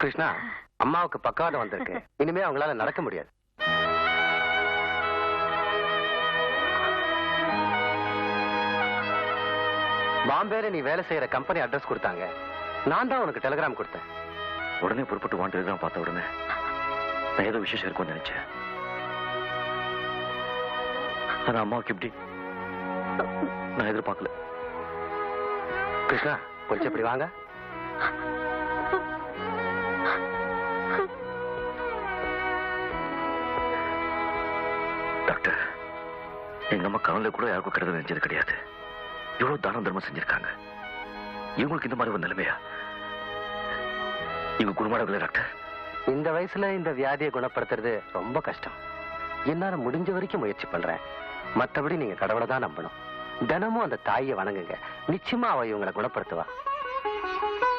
கிருஷ்ணா, அம்மாவுக்கு பக்கவாதம் வந்திருக்கு. இனிமே அவங்களால நடக்க முடியாது. பாம்பேல நீ வேலை செய்யற கம்பெனி அட்ரஸ் கொடுத்தாங்க. நான் தான் உனக்கு டெலிகிராம் கொடுத்தேன். உடனே புறப்பட்டு வாண்டது பார்த்த உடனே நான் ஏதோ விசேஷம் இருக்கும்னு நினைச்சேன். ஆனா அம்மாவுக்கு எப்படி நான் எதிர்பார்க்கல. கிருஷ்ணா, கொஞ்சம் இப்படி வாங்க. டாக்டர், எங்க அம்மா கவலை கூட யாருக்கும் கெடுதல் நினைச்சது கிடையாது. இவ்வளவு தானம் தர்மம் செஞ்சிருக்காங்க. இவங்களுக்கு இந்த மாதிரி ஒரு நிலைமையா? இவங்க குணமானவர்களே டாக்டர்? இந்த வயசுல இந்த வியாதியை குணப்படுத்துறது ரொம்ப கஷ்டம். என்னால முடிஞ்ச வரைக்கும் முயற்சி பண்றேன். மற்றபடி நீங்க கடவுளை தான் நம்பணும். தினமும் அந்த தாயை வணங்குங்க. நிச்சயமா அவ இவங்களை குணப்படுத்துவா.